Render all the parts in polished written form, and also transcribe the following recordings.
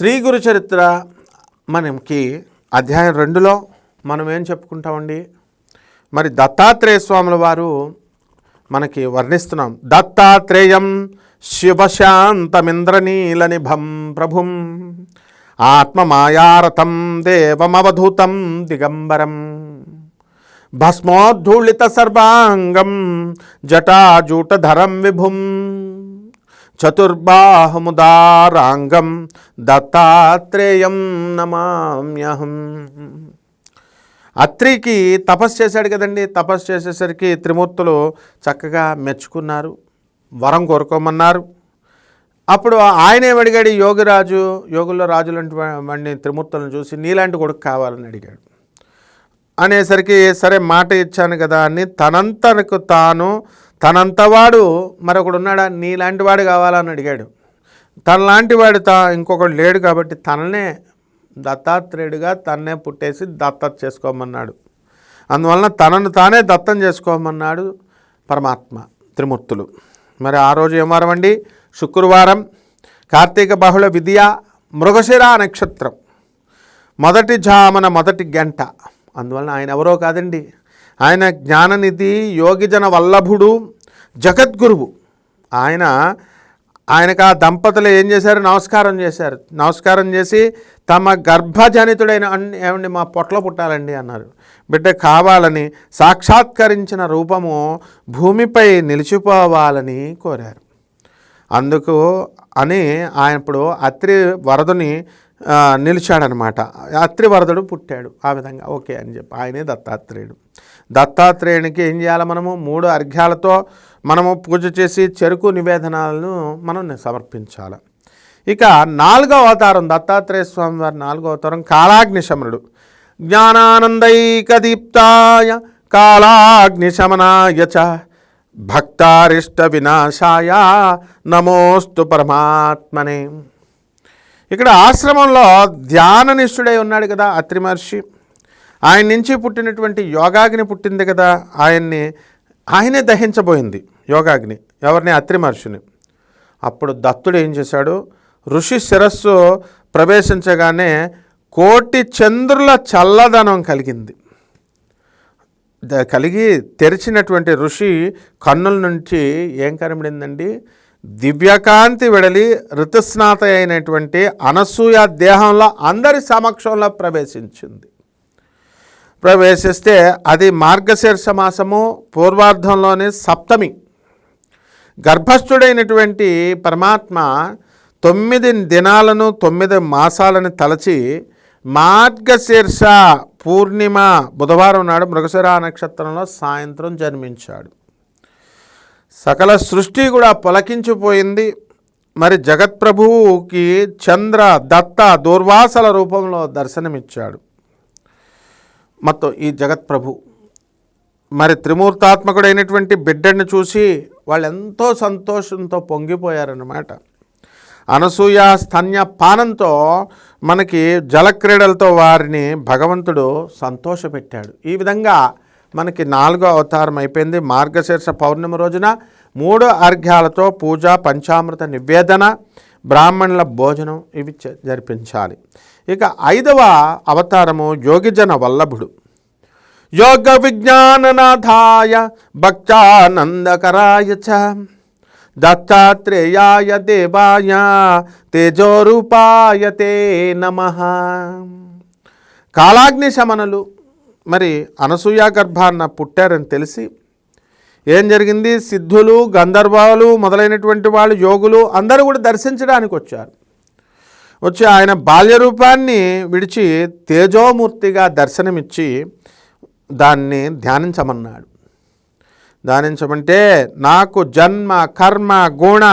శ్రీ గురు చరిత్ర మనకి అధ్యాయం 2లో మనం ఏం చెప్పుకుంటామండి. మరి దత్తాత్రేయ స్వాముల వారు మనకి వర్ణిస్తున్నాం. దత్తాత్రేయం శివశాంతమింద్రనీలనిభం ప్రభుం ఆత్మమాయారథం దేవమవధూతం దిగంబరం భస్మోద్ధూళిత సర్వాంగం జటాజూటధరం విభుం చతుర్బాహముదారాంగం దత్తాత్రేయం నమామ్యహం. అత్రికి తపస్సు చేశాడు కదండి. తపస్సు చేసేసరికి త్రిమూర్తులు చక్కగా మెచ్చుకున్నారు, వరం కోరుకోమన్నారు. అప్పుడు ఆయన ఏమడిగాడు, యోగుల్లో రాజులంటి వాడిని త్రిమూర్తులను చూసి నీలాంటి కొడుకు కావాలని అడిగాడు. అనేసరికి సరే మాట ఇచ్చాను కదా అని తనంతకు తాను తనంతవాడు మరొకడు ఉన్నాడా, నీలాంటి వాడు కావాలని అడిగాడు. తనలాంటి వాడు ఇంకొకడు లేడు కాబట్టి తననే దత్తాత్రేయుడిగా తన్నే పుట్టేసి దత్తత చేసుకోమన్నాడు. అందువలన తనను తానే దత్తం చేసుకోమన్నాడు పరమాత్మ త్రిమూర్తులు. మరి ఆ రోజు ఏం వారం అండి? శుక్రవారం, కార్తీక బహుళ విద్య, మృగశిర నక్షత్రం, మొదటి జామున మొదటి గంట. అందువలన ఆయన ఎవరో కాదండి, ఆయన జ్ఞాననిధి, యోగిజన వల్లభుడు, జగద్గురువు. ఆయనకు ఆ దంపతులు ఏం చేశారు? నమస్కారం చేసి తమ గర్భజనితుడైన ఏమండి మా పొట్ల పుట్టాలండి అన్నారు. బిడ్డ కావాలని సాక్షాత్కరించిన రూపము భూమిపై నిలిచిపోవాలని కోరారు. అందుకు అని ఆయన ఇప్పుడు అత్రి వరదుని నిలిచాడనమాట. అత్రి వరదుడు పుట్టాడు. ఆ విధంగా ఓకే అని చెప్పి ఆయనే దత్తాత్రేయుడు. దత్తాత్రేయునికి ఏం చేయాలి? మనము 3 అర్ఘ్యాలతో మనము పూజ చేసి చెరుకు నివేదనాలను మనం సమర్పించాలి. ఇక 4వ అవతారం దత్తాత్రేయ స్వామి వారి 4వ అవతారం కాలాగ్నిశమనుడు. జ్ఞానానందైకదీప్తాయ కాలాగ్నిశమనాయ చ భక్తారిష్ట వినాశాయ నమోస్తు పరమాత్మనే. ఇక్కడ ఆశ్రమంలో ధ్యాననిష్ఠుడై ఉన్నాడు కదా అత్రి మహర్షి. ఆయన నుంచి పుట్టినటువంటి యోగాగ్ని పుట్టింది కదా, ఆయనే దహించబోయింది యోగాగ్ని. ఎవరిని? అత్రి మహర్షిని. అప్పుడు దత్తుడు ఏం చేశాడు? ఋషి శిరస్సు ప్రవేశించగానే 1,000,000 చంద్రుల చల్లదనం కలిగి తెరిచినటువంటి ఋషి కన్నుల నుంచి ఏం కనబడిందండి? దివ్యకాంతి వెడలి ఋతుస్నాత అయినటువంటి అనసూయ దేహంలో అందరి సమక్షంలో ప్రవేశిస్తే అది మార్గశీర్ష మాసము పూర్వార్ధంలోని సప్తమి. గర్భస్థుడైనటువంటి పరమాత్మ 9 దినాలను 9 మాసాలను తలచి మార్గశీర్ష పూర్ణిమ బుధవారం నాడు మృగశిర నక్షత్రంలో సాయంత్రం జన్మించాడు. సకల సృష్టి కూడా పులకించిపోయింది. మరి జగత్ప్రభువుకి చంద్ర దత్త దూర్వాసల రూపంలో దర్శనమిచ్చాడు. మొత్తం ఈ జగత్ప్రభు మరి త్రిమూర్తాత్మకుడైనటువంటి బిడ్డని చూసి వాళ్ళు ఎంతో సంతోషంతో పొంగిపోయారన్నమాట. అనసూయ స్తన్య పానంతో మనకి జలక్రీడలతో వారిని భగవంతుడు సంతోషపెట్టాడు. ఈ విధంగా మనకి 4వ అవతారం అయిపోయింది. మార్గశీర్ష పౌర్ణమి రోజున 3 అర్ఘ్యాలతో పూజ, పంచామృత నివేదన, బ్రాహ్మణుల భోజనం ఇవి జరిపించాలి. ఇక 5వ అవతారము యోగిజన వల్లభుడు. యోగ విజ్ఞాననాథాయ భక్తానందకరాయ చ దత్తాత్రేయాయ దేవాయ తేజోరూపాయ తే నమః. కాలాగ్ని శమనులు మరి అనసూయ గర్భాన్న పుట్టారని తెలిసి ఏం జరిగింది? సిద్ధులు, గంధర్వాలు మొదలైనటువంటి వాళ్ళు, యోగులు అందరూ కూడా దర్శించడానికి వచ్చి ఆయన బాల్య రూపాన్ని విడిచి తేజోమూర్తిగా దర్శనమిచ్చి దాన్ని ధ్యానించమంటే నాకు జన్మ, కర్మ, గుణ,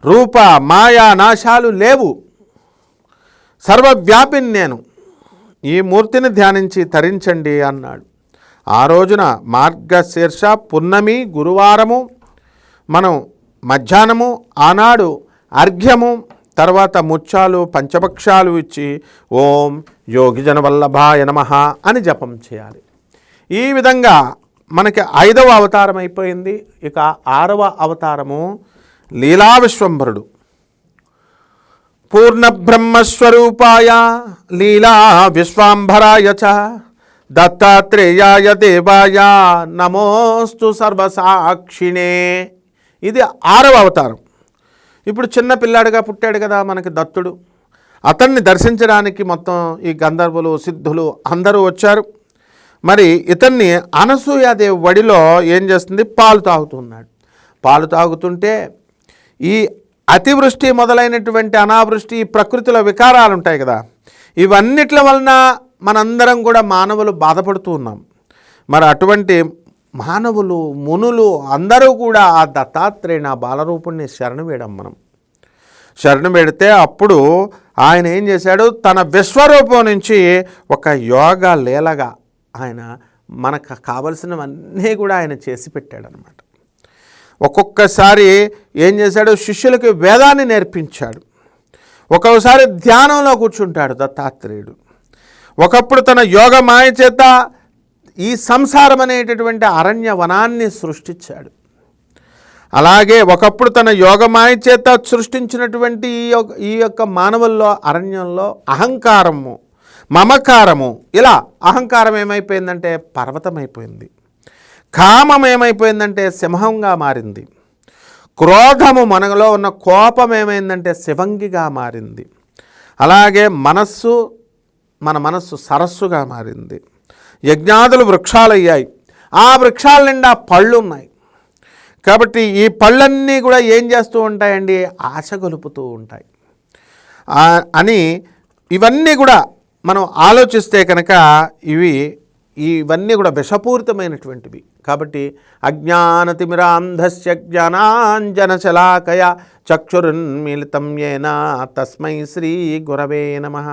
రూప, మాయా నాశాలు లేవు, సర్వవ్యాపిని నేను, ఈ మూర్తిని ధ్యానించి తరించండి అన్నాడు. ఆ రోజున మార్గశీర్ష పున్నమి గురువారము మనం మధ్యాహ్నము ఆనాడు అర్ఘ్యము, తర్వాత ముత్యాలు, పంచభక్షాలు ఇచ్చి ఓం యోగిజన వల్లభాయ నమః అని జపం చేయాలి. ఈ విధంగా మనకి 5వ అవతారం అయిపోయింది. ఇక 6వ అవతారము లీలా విశ్వంభరుడు. పూర్ణబ్రహ్మస్వరూపాయ లీలా విశ్వాంభరాయ చ దత్తాత్రేయాయ దేవాయ నమోస్తు సర్వసాక్షిణే. ఇది 6వ అవతారం. ఇప్పుడు చిన్న పిల్లాడిగా పుట్టాడు కదా మనకి దత్తుడు. అతన్ని దర్శించడానికి మొత్తం ఈ గంధర్వులు సిద్ధులు అందరూ వచ్చారు. మరి ఇతన్ని అనసూయాదేవి వడిలో ఏం చేస్తుంది, పాలు తాగుతున్నాడు. పాలు తాగుతుంటే ఈ అతివృష్టి మొదలైనటువంటి అనావృష్టి, ఈ ప్రకృతిలో వికారాలు ఉంటాయి కదా, ఇవన్నిట్ల వలన మనందరం కూడా మానవులు బాధపడుతూ ఉన్నాం. మరి అటువంటి మానవులు మునులు అందరూ కూడా ఆ దత్తాత్రేయుని, ఆ బాలరూపుణ్ణి శరణు వేయడం. మనం శరణు పెడితే అప్పుడు ఆయన ఏం చేశాడు, తన విశ్వరూపం నుంచి ఒక యోగా లీలగా ఆయన మనకు కావలసినవన్నీ కూడా ఆయన చేసి పెట్టాడనమాట. ఒక్కొక్కసారి ఏం చేశాడు, శిష్యులకి వేదాన్ని నేర్పించాడు. ఒక్కొక్కసారి ధ్యానంలో కూర్చుంటాడు దత్తాత్రేయుడు. ఒకప్పుడు తన యోగ మాయ చేత ఈ సంసారం అనేటటువంటి అరణ్య వనాన్ని సృష్టించాడు. అలాగే ఒకప్పుడు తన యోగమాయ చేత సృష్టించినటువంటి ఈ యొక్క మానవుల్లో అరణ్యంలో అహంకారము, మమకారము, ఇలా అహంకారం ఏమైపోయిందంటే పర్వతమైపోయింది, కామం ఏమైపోయిందంటే సింహంగా మారింది, క్రోధము మనలో ఉన్న కోపం ఏమైందంటే శివంగిగా మారింది, అలాగే మన మనస్సు సరస్సుగా మారింది, యజ్ఞాదులు వృక్షాలయ్యాయి, ఆ వృక్షాల నిండా పళ్ళు ఉన్నాయి. కాబట్టి ఈ పళ్ళన్నీ కూడా ఏం చేస్తూ ఉంటాయండి, ఆశ గొలుపుతూ ఉంటాయి అని ఇవన్నీ కూడా మనం ఆలోచిస్తే కనుక ఇవన్నీ కూడా విషపూరితమైనటువంటివి. కాబట్టి అజ్ఞానతిమిరాంధస్య జ్ఞానాంజనశలాకయ చక్షురున్మిళితం యేన తస్మై శ్రీ గురవే నమః.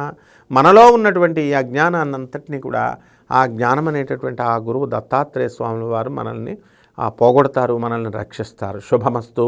మనలో ఉన్నటువంటి ఈ అజ్ఞానాన్నంతటినీ కూడా ఆ జ్ఞానం అనేటటువంటి ఆ గురువు దత్తాత్రేయ స్వామి వారు మనల్ని పోగొడతారు, మనల్ని రక్షిస్తారు. శుభమస్తు.